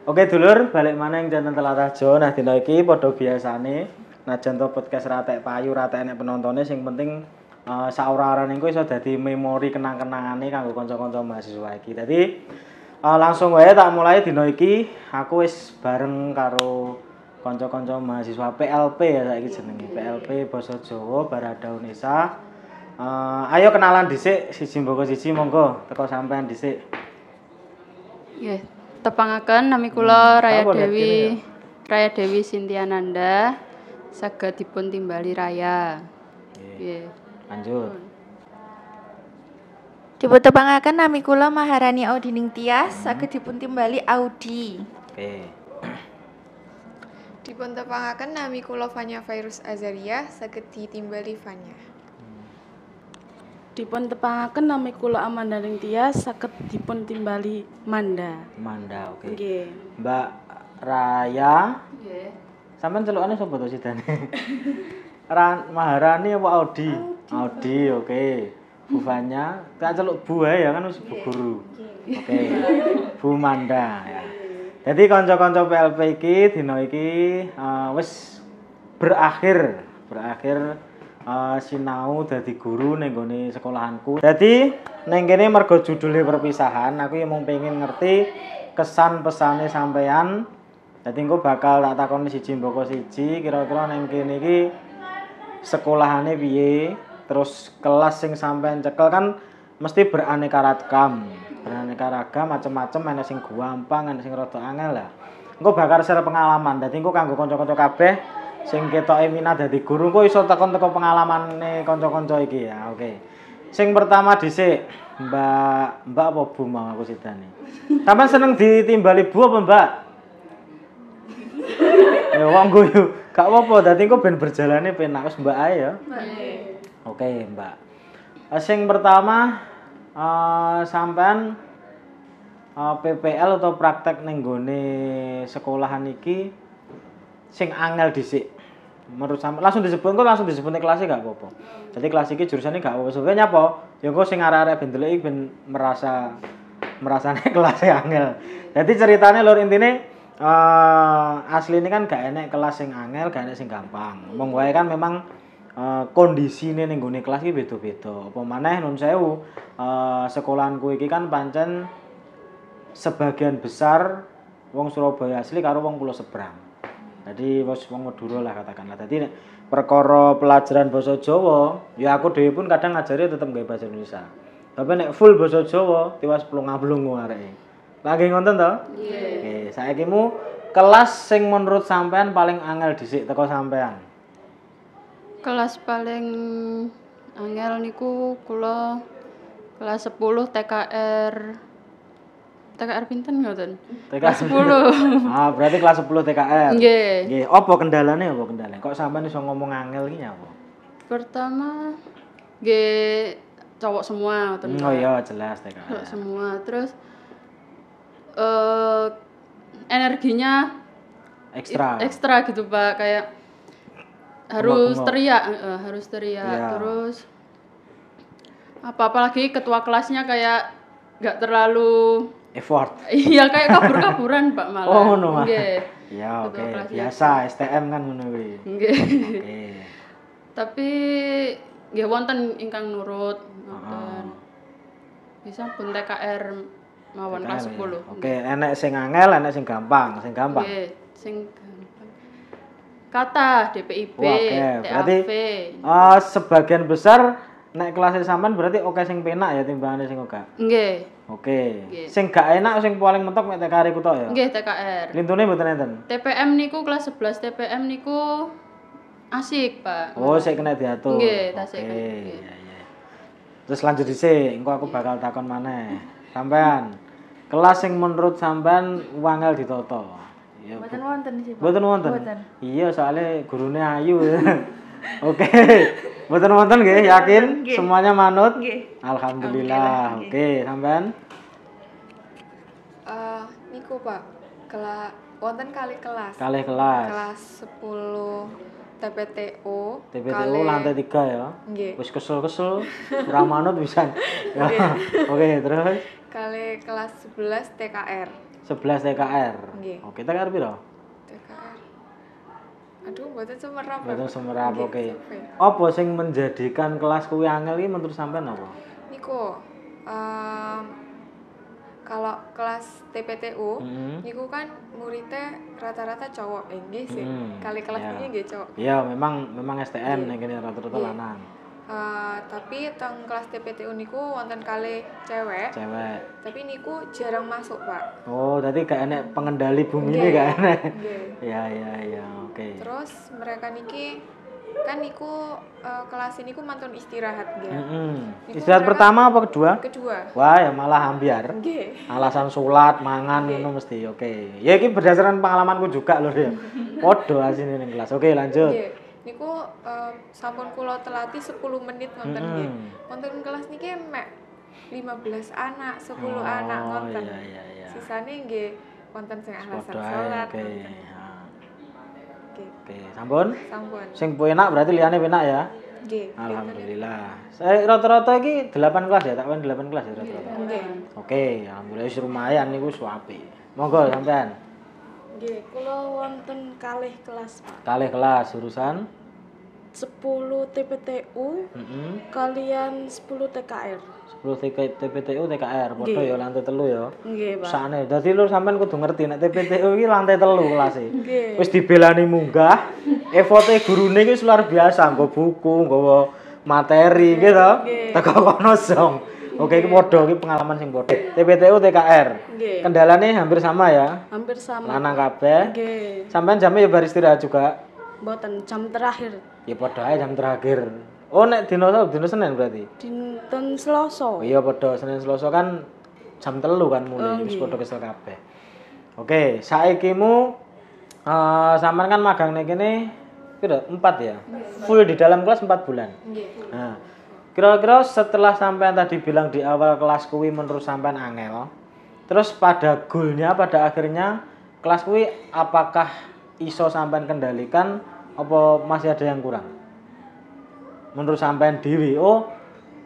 Oke dulur, balik maneh ing channel Telatah Jo. Nah, dina iki padha biasane najan to podcast ratek payu, ratek enek penontone sing penting saora-orane engko iso dadi memori kenang-kenangane kanggo kanca-kanca mahasiswa iki. Dadi langsung wae tak mulai dina iki aku wis bareng karo kanca-kanca mahasiswa PLP ya saiki jenenge. PLP Basa Jawa Barada Unesa. Ayo kenalan dhisik siji mboko siji monggo teko sampean dhisik. Nggih, tepangaken nami kula Raya Dewi Sintiananda saged dipun timbali Raya. Nggih. Lanjut. Dipun tepangaken nami kula Maharani Audining Tias saged dipun timbali Audi. Oke. Dipun tepangaken nami kula Fanya Virus Azaria saged ditimbali Fanya. Dipun tepangaken nami kula Amanda Ning Tias saged dipun timbali Manda. Manda, oke. Nggih. Mbak Raya. Nggih. Sampeyan celukane sapa to sidane? Maharani apa Audi? Audi, oke. Bu Fanya, tak celuk Bu ae ya kan wis Bu guru. Oke. Bu Manda ya. Jadi kanca-kanca PLP iki dina iki wis berakhir sinau dadi guru ning gone sekolahanku. Dadi ning kene mergo judule perpisahan, aku ya mung pengen ngerti kesan pesane sampean. Dadi engko bakal tak takoni siji mboko siji, kira-kira ning kene iki sekolahane piye, terus kelas sing sampean cekel kan mesti beraneka ragam. Beraneka ragam macem-macem, ana sing gampang, ana sing rada angel lah. Engko bakal share pengalaman. Dadi engko kanggo kanca-kanca kabeh sing ketoke minat dadi guru kok iso teko pengalamane kanca-kanca iki ya. Oke. Sing pertama dhisik, Mbak apa Bu mau aku sidane. Sampeyan seneng ditimbali Bu apa Mbak? Ya wong guyu. Gak apa-apa, dadi engko ben berjalane penak wis Mbak ae ya. Oke, Mbak. Sing pertama sampean PPL atau praktek ning gone sekolahan iki sing angel dhisik. Menurut sampean langsung disebut kok langsung disebutne kelasnya gak apa-apa. Jadi kelas iki jurusane gak apa-apa. Sebenarnya apa? Ya engko sing arek-arek ben delok iki ben merasane kelasnya angel. Jadi ceritane lur intine asli ini kan gak enek kelas sing angel, gak enek sing gampang. Wong wae kan memang kondisine ning gone kelas iki beda-beda. Apa maneh nun sewu sekolahanku iki kan pancen sebagian besar wong Surabaya asli karo wong Pulau Seberang. Jadi wis wong Madura lah katakanlah. Dadi perkara pelajaran basa Jawa, ya aku dhewe pun kadang ngajari tetep nggawe bahasa Indonesia. Tapi nek full basa Jawa tiwas plung-plung areke. Lagi ngonten to? Nggih. Oke, saiki mu kelas sing menurut sampean paling angel dhisik teko sampean. Kelas paling angel niku kula kelas 10 TKR pinten ngoten? Kelas 10. Berarti kelas 10 TKR. Nggih. Nggih, apa kendalane? Kok sampean iso ngomong angel iki apa? Pertama nggih cowok semua ngoten. Oh iya, jelas TKR. Cowok semua. Terus energinya ekstra gitu Pak, kayak harus teriak. Ya. Terus apalagi ketua kelasnya kayak nggak terlalu effort. Iya, kayak kabur-kaburan Pak malah. Oh ngono. Nggih. Ya oke, biasa STM kan ngono kuwi. Nggih. Oke. Tapi nggih wonten ingkang nurut ngoten. Bisa pun TKR mawon kelas 10. Oke, enek sing angel, enek sing gampang, Nggih, sing gampang. Kata DPIB, TAV. Sebagian besar nek kelas sampean berarti oke sing penak ya timbangane sing oke. Nggih. Oke. Sing gak enak sing paling mentok mek TKR iku tok ya. Nggih, TKR. Lintune mboten enten. TPM niku kelas 11 TPM niku asik, Pak. Oh, sik kena diatur. Nggih, tasik. Iya. Terus lanjut dhisik, engko aku bakal takon maneh. Sampean kelas sing menurut sampean wangel ditata. Ya. Mboten wonten sih, Pak. Mboten wonten. Iya, soalnya gurune ayu. Oke. Mboten wonten nggih, yakin semuanya manut? Nggih. Alhamdulillah. Oke, sampean? Niku Pak, wonten kalih kelas. Kalih kelas. Kelas 10 TPTO. TPTO lantai 3 ya. Nggih. Wis kesel-kesel, ora manut pisan. Ya. Oke, terus Kalih kelas 11 TKR. 11 TKR. Nggih. Oke, TKR piro? TKR. Aduh, mboten sumerap. Mboten sumerap, Nggih, oke. sampai. Apa sing menjadikan kelas kuwi angel iki menurut sampean apa? Niku kalau kelas TPTU niku kan muridnya rata-rata cowok. Nggih sih. Kali kelas ya. ini nggih cowok. Iya, memang STM ning kene rata-rata Iya. lanang. Tapi teng kelas TPTU niku wonten kalih cewek. Cewek. Tapi niku jarang masuk, Pak. Oh, berarti gak enek pengendali bumi ini Nggih. gak enek. Nggih. Ya, oke. Terus mereka niki kan niku kelas ini ku mantun istirahat nggih. Niku Istirahat mereka- pertama apa kedua? Kedua. Wah, ya malah ambiar. Nggih. Alasan sholat, mangan ngono mesti. Oke. Ya iki berdasarkan pengalamanku juga lho ya. Podo asine ning kelas. Oke, lanjut. Nggih. Niku sampun kula telati 10 menit wonten nggih. Wonten kelas niki mek 15 anak, 10 anak wonten. Iya. Sisane nggih wonten sing alasan Podo ae. salat. Oke. wonten. Ha. Nggih. Oke, sampun. Sampun. Sing penak berarti liyane penak ya. Nggih. Alhamdulillah. Saya rata-rata iki 8 kelas ya, tak 8 kelas ya rata-rata. Nggih. Oke, alhamdulillah wis lumayan niku suapi. Monggo sampean. Nggih, kula wonten kalih kelas, Pak. Kalih kelas jurusan 10 TPTU kalian 10 TKR. 10 TPTU TKR, padha Nggih. ya lantai 3 ya. Nggih, Pak. Sakne. Dadi lur sampean kudu ngerti nek TPTU iki lantai 3 kelase. Nggih. Wis dibelani munggah, efforte gurune iki wis luar biasa, nggo buku, nggawa materi gitu. Teko kono zong. Oke, iki padha iki pengalaman sing padha. TPTU TKR. Nggih. Kendalane hampir sama ya. Hampir sama. Lanang kabeh. Nggih. Sampean jamnya ya bar istirahat juga. Mboten jam terakhir. Ya padha ae jam terakhir. Oh, nek dino Senin berarti. Dinten Selasa. Oh iya padha Senin Selasa kan jam 3 kan mulai wis padha kesel kabeh. Oke, saikimu sampean kan magang ning kene piro? 4 ya. Full di dalam kelas 4 bulan. Nah, kira-kira setelah sampean tadi bilang di awal kelas kuwi menurut sampean angel. Terus pada goalnya pada akhirnya kelas kuwi apakah iso sampean kendalikan apa masih ada yang kurang? Menurut sampean dhewe, oh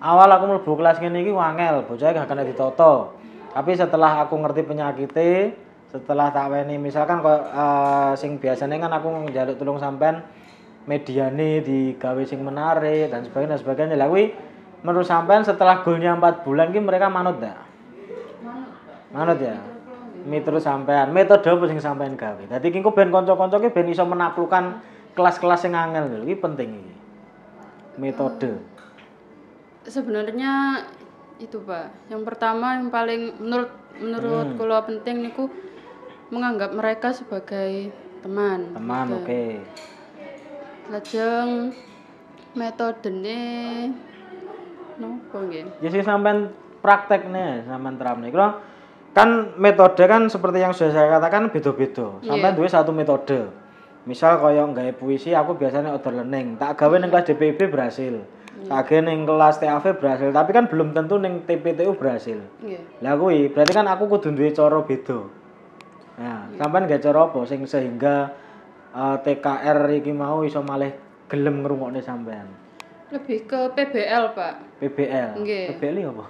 awal aku mlebu kelas ngene iki wangel, bocah gak kena ditoto. Tapi setelah aku ngerti penyakitnya, setelah tak weni misalkan kok sing biasanya kan aku njaluk tulung sampean mediane digawe sing menarik dan sebagainya. Lah kuwi menurut sampean setelah golnya 4 bulan ki mereka manut ndak? Manut ya. Terus sampean metode apa sing sampean gawe? Dadi ki engko ben kanca-kanca ki ben iso menaklukkan kelas-kelas sing angel lho, iki penting iki. Metode. Sebenarnya itu, Pak. Yang pertama yang paling menurut kula penting niku menganggap mereka sebagai teman. Teman, oke. Lajeng metodene nopo nggih? Ya sing sampean praktekne, sampean terapne. Kira kan metode kan seperti yang sudah saya katakan beda-beda. Sampean duwe satu metode. Misal kaya nggawe puisi aku biasanya order learning. Tak gawe ning kelas DPIB berhasil. Tak gawe ning kelas TAV berhasil, tapi kan belum tentu ning TPTU berhasil. Nggih. Lah kuwi berarti kan aku kudu duwe cara beda. Nah, sampean gak cara apa sing sehingga TKR iki mau iso malih gelem ngrungokne sampean. Lebih ke PBL, Pak. PBL. Nggih. PBL iki apa?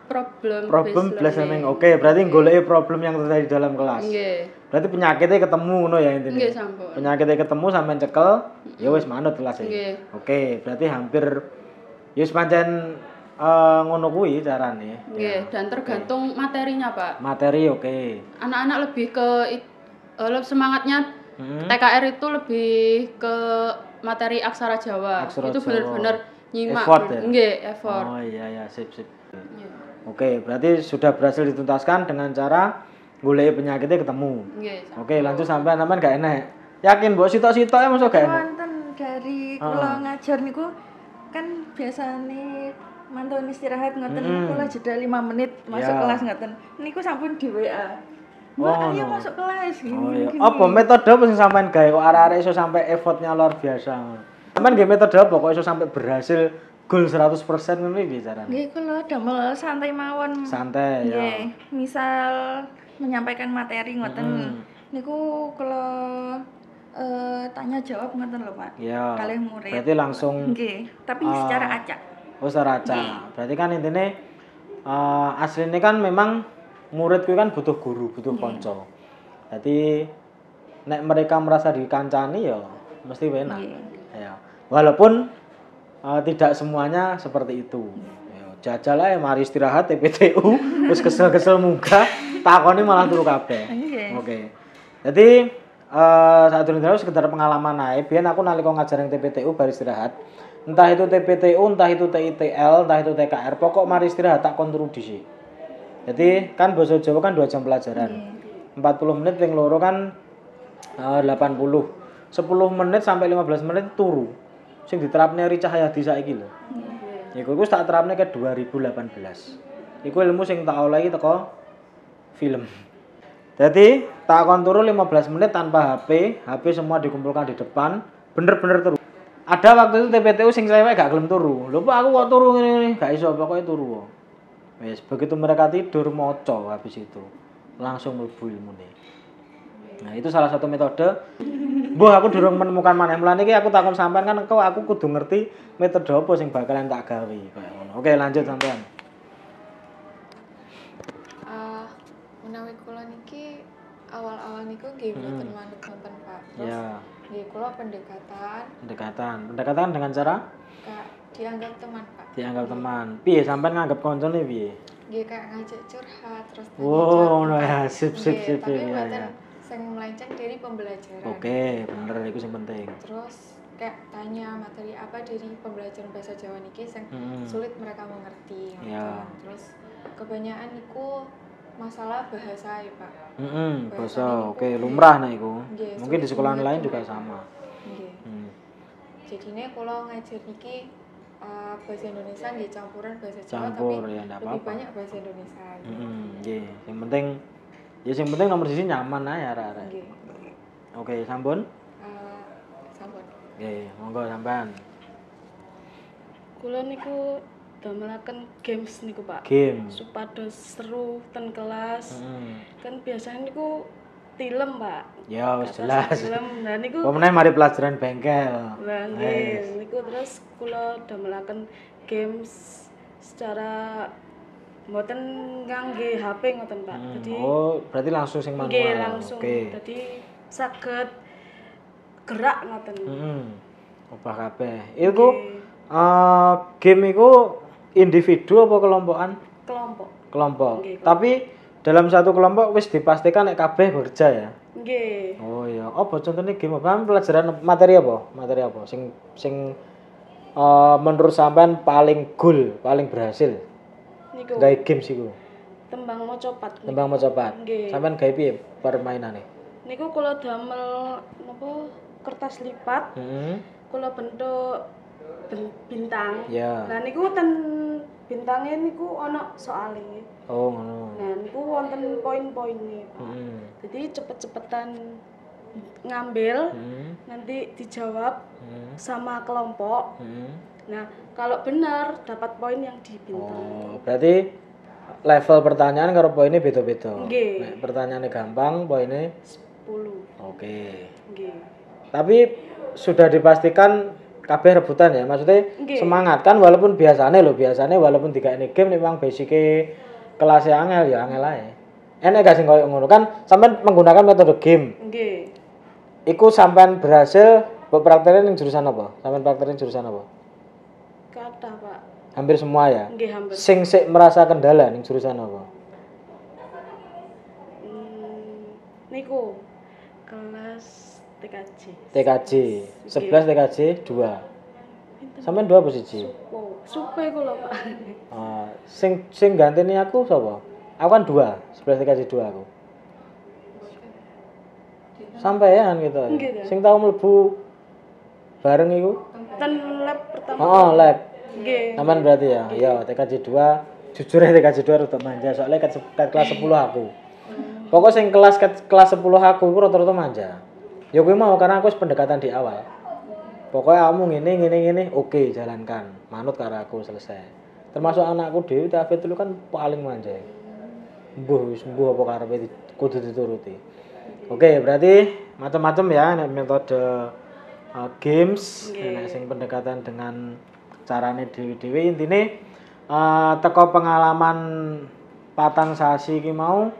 Problem Based learning. Oke, berarti goleki problem yang terjadi di dalam kelas. Nggih. Berarti penyakitnya ketemu ngono ya intinya. Nggih, sampun. Penyakitnya ketemu sampean cekel, ya wis manut kelas e. Nggih. Oke, berarti hampir ya wis pancen ngono kuwi carane. Nggih, dan tergantung materinya, Pak. Materi oke. Anak-anak lebih ke semangatnya TKR itu lebih ke materi aksara Jawa. Aksara itu Jawa. benar-benar nyimak. Effort ya? Nggih, effort. Oh iya sip. Iya. Oke, berarti sudah berhasil dituntaskan dengan cara goleki penyakitnya ketemu. Nggih. Oke, lanjut sampean gak enak. Yakin mbok sitok-sitoke mosok gak enak? Wonten dari kula ngajar niku kan biasane mantun istirahat ngoten kula jeda 5 menit masuk Ya. kelas ngoten. Niku sampun di WA. Mbak, ayo masuk kelas gini. Oh iya. gini. Apa metode apa sing sampean gawe kok arek-arek iso sampai effortnya luar biasa. Sampean nggih metode apa kok iso sampai berhasil goal 100% ngono iki carane? Nggih kula damel santai mawon. Santai ya. Nggih, misal menyampaikan materi ngoten niku kula tanya jawab ngoten lho, Pak. Iya. Kalih murid. Berarti langsung Nggih, tapi secara acak. secara acak. Berarti kan intine aslinya kan memang murid kuwi kan butuh guru, butuh kanca. Jadi nek mereka merasa dikancani ya mesti enak. Ya. Walaupun tidak semuanya seperti itu. Ya, jajal ae mari istirahat TPTU terus kesel-kesel munggah takoni malah turu kabeh. Oke. Jadi saat itu sekedar pengalaman ae. Biyen aku nalika ngajar ning TPTU bar istirahat. Entah itu TPTU, entah itu TITL, entah itu TKR, pokok mari istirahat tak kon turu dhisik. Jadi kan bahasa Jawa kan 2 jam pelajaran. 40 menit ping loro kan 80. 10 menit sampai 15 menit turu. Sing diterapne Ri Cahyadi saiki lho. Iku tak terapne ke 2018. Iku ilmu sing tak olehi teko film. Jadi tak kon turu 15 menit tanpa HP, HP semua dikumpulkan di depan, bener-bener turu. Ada waktu itu TPTU sing cewek gak gelem turu. Lho Pak aku kok turu ngene, gak iso pokoke turu. Wis begitu mereka tidur maca habis itu langsung mlebu ilmune. Nah, itu salah satu metode. Mbah aku durung menemukan maneh. Mulane iki aku takon sampean kan engko aku kudu ngerti metode apa sing bakalan tak gawe kaya ngono. Oke, lanjut sampean. Menawi kula niki awal-awal niku nggih mboten manut wonten Pak. Terus nggih kula pendekatan dengan cara Kak dianggap teman Pak. Dianggap teman. Piye sampean nganggep koncone piye? Nggih kayak ngajak curhat terus tanya Ngono ya, sip tapi ya. mboten sing melenceng dari pembelajaran. Oke, bener iku sing penting. Terus kayak tanya materi apa dari pembelajaran bahasa Jawa niki sing sulit mereka mengerti. Ya. Terus kebanyakan niku masalah bahasa ya Pak. Bahasa. Oke, lumrah nih iku. Mungkin di sekolah lain juga sama. Nggih. Jadine kula ngajar niki bahasa Indonesia nggih campuran bahasa Jawa tapi ya, lebih banyak bahasa Indonesia. Nggih, yang penting nomor siji nyaman ae arek-arek. Nggih. Oke, sampun? Sampun. Nggih, monggo sampean. Kula niku damelaken games niku Pak. Game. Supados seru ten kelas. Kan biasanya niku tilem Pak. Ya wis jelas. Tilem. Nah niku Pemenang mari pelajaran bengkel. Lah nggih, niku terus kula damelaken games secara mboten ngangge HP ngoten Pak. Jadi berarti langsung sing manual. nggih langsung. Oke. Jadi saged gerak ngoten. Obah kabeh. Iku game iku individu apa kelompokan? Kelompok. Kelompok. Nggih, Tapi dalam satu kelompok wis dipastikan nek kabeh kerja ya. Nggih. Oh iya, apa contohnya game apa? Pelajaran materi apa? Materi apa? Sing menurut sampean paling cool, paling berhasil? Niku. Gawe games iku. Tembang mocopat. Tembang mocopat. Nggih. Sampean gawe piye permainane? Niku kula damel napa kertas lipat. Kula bentuk bintang. Ya. Nah niku ten bintangnya niku ana soalé. Oh ngono. Nah niku wonten poin-poine. Jadi cepet-cepetan ngambil, nanti dijawab sama kelompok. Nah kalau benar dapat poin yang di bintang. Oh, berarti level pertanyaan karo poinnya beda-beda. Nggih. Nek pertanyaannya gampang, poinnya 10. Oke. Nggih. Tapi sudah dipastikan kabeh rebutan ya. Maksudnya Nggih. semangat kan walaupun biasanya walaupun ini game memang basicnya kelasnya angel ya angel ae. Enak gak sing koyo ngono kan sampean menggunakan metode game. Nggih. Iku sampean berhasil buat prakterin ning jurusan apa? Sampean prakterin jurusan apa? Kathah, Pak. Hampir semua ya. Nggih, hampir. Sing sik merasa kendala ning jurusan apa? Niku kelas TKJ. TKJ. 11 TKJ 2. Sampean 2 apa siji? Supe kula, Pak. Sing ganteni aku sapa? Aku kan 2, 11 TKJ 2 aku. Sampean gitu. Nggih, Sing tau mlebu bareng iku? Ten lab pertama. Oh, lab. Nggih. Sampean berarti ya. Ya, TKJ 2. Jujur ya TKJ 2 rada manja soalnya ket kelas 10 aku. Pokok sing kelas 10 aku iku rata-rata manja. Ya kuwi mau karena aku wis pendekatan di awal. Pokoknya kamu ngene, oke jalankan. Manut karo aku selesai. Termasuk anakku Dewi Tafid dulu kan paling manja. Mbuh apa karepe kudu dituruti. Oke, berarti macam-macam ya nek metode games, nek sing pendekatan dengan carane dewi-dewi intine teko pengalaman patang sasi iki mau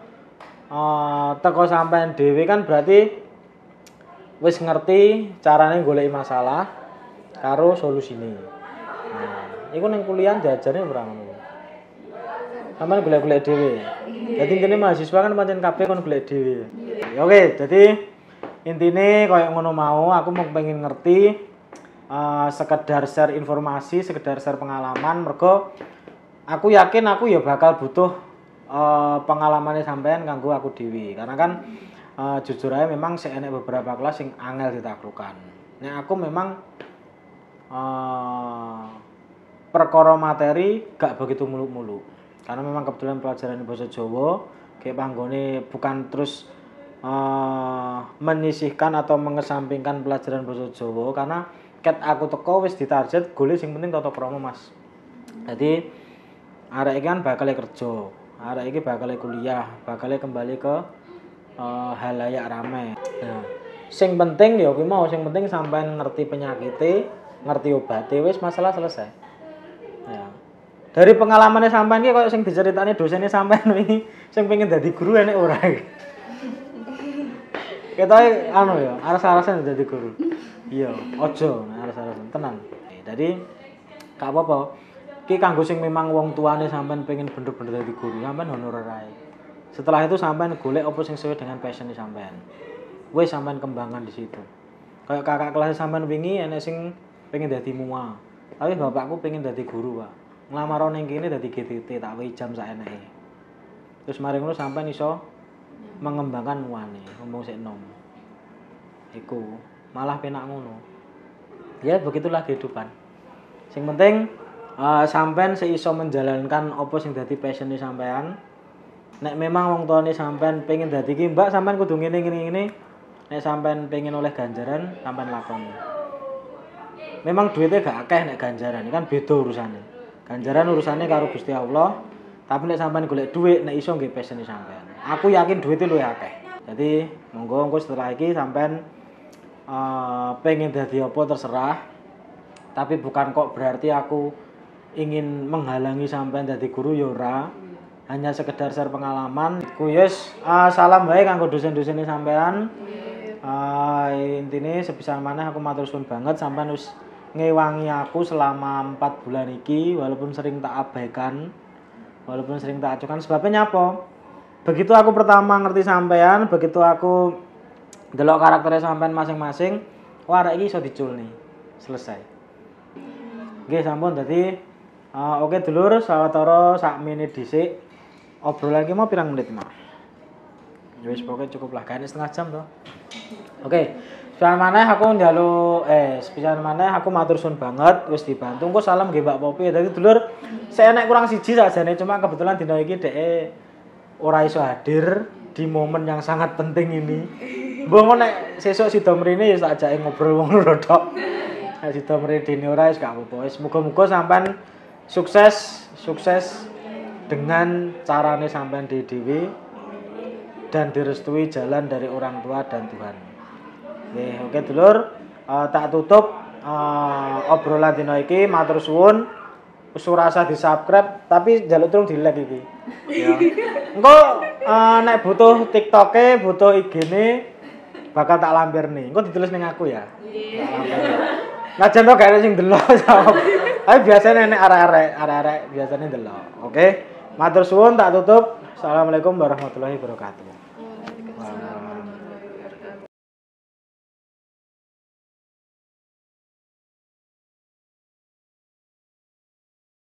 teko sampean dhewe kan berarti wis ngerti carane goleki masalah karo solusine. Nah, iku ning kuliah diajari ora ngono. Sampeyan golek-golek dhewe. Dadi intine mahasiswa kan pancen kabeh kon golek dhewe. Oke, jadi intine koyo ngono mau, aku mau pengen ngerti sekedar share informasi, sekedar share pengalaman mergo aku yakin aku ya bakal butuh pengalamannya sampean kanggo aku dhewe. Karena kan jujur aja memang sik enek beberapa kelas sing angel ditaklukkan. Nek aku memang perkara materi gak begitu muluk-muluk. Karena memang kebetulan pelajaran bahasa Jawa kayak panggone bukan terus menyisihkan atau mengesampingkan pelajaran bahasa Jawa karena ket aku teko wis ditarget golek sing penting tata krama Mas. Jadi arek iki kan bakal kerja, arek iki bakal kuliah, bakal kembali ke halayak rame. Nah, sing penting ya kuwi mau sing penting sampean ngerti penyakite, ngerti obate wis masalah selesai. Ya. Dari pengalamannya sampean iki koyo sing diceritani dosennya sampean wingi sing pengen dadi guru enek ora iki. Ketoke anu ya, aras-arasan dadi guru. Iya, ojo aras-arasan tenan. Jadi gak apa-apa. Ki kanggo sing memang wong tuane sampean pengen bener-bener dadi guru, sampean honorer ae. Setelah itu sampean golek apa sing sesuai dengan passion sampean. Wis sampean kembangkan di situ. Kayak kakak kelas sampean wingi enek sing pengen dadi mua. Tapi bapakku pengen dadi guru, Pak. Nglamar ning kene dadi GTT tak wehi jam sak eneke. Terus mari ngono sampean iso mengembangkan muane, ngomong sik nom. Iku malah penak ngono. Ya begitulah kehidupan. Sing penting sampean seiso menjalankan apa sing dadi passion sampean. Nek memang wong tuane sampean pengen dadi ki, Mbak sampean kudu ngene. Nek sampean pengen oleh ganjaran, sampean lakoni. Memang duitnya gak akeh nek ganjaran, kan beda urusane. Ganjaran urusane karo Gusti Allah, tapi nek sampean golek duit nek iso nggih passion sampean. Aku yakin duitnya luwih akeh. Jadi monggo setelah iki sampean pengen dadi apa terserah. Tapi bukan kok berarti aku ingin menghalangi sampean dadi guru ya ora. Hanya sekedar share pengalaman. Ku yes, salam bae kanggo dosen-dosene sampean. Intine sebisa mana aku matur suwun banget sampean wis ngewangi aku selama 4 bulan iki walaupun sering tak abaikan, walaupun sering tak acuhkan. Sebabnya apa? Begitu aku pertama ngerti sampean, begitu aku delok karakternya sampean masing-masing, wah arek iki iso diculni. Selesai. Nggih sampun dadi oke dulur sawetara sakmene dhisik. Obrolan iki mau pirang menit, Mak? Ya wis pokoke cukup lah, kan setengah jam to. Oke. Sepisan maneh aku njaluk sepisan maneh aku matur suwun banget wis dibantu. Engko salam nggih Mbak Popi. Dadi dulur, saya enek kurang siji sakjane cuma kebetulan dina iki dhek ora iso hadir di momen yang sangat penting ini. Mbok nek sesuk sida mrene ya tak ajake ngobrol wong loro tok. Nek sida mrene dene ora wis gak apa-apa. Wis muga-muga sampean sukses dengan carane sampean dhewe dan direstui jalan dari orang tua dan Tuhan. Oke dulur, tak tutup obrolan dina iki matur suwun. Wis ora usah di-subscribe tapi njaluk terus di-like iki. Ya. Engko nek butuh TikTok-e, butuh IG-ne bakal tak lampirne. Engko ditulis ning aku ya. Iya. Najan to gak ada sing delok. Tapi biasanya nek arek-arek biasanya delok. Oke. Matur suwun tak tutup. Assalamualaikum warahmatullahi wabarakatuh.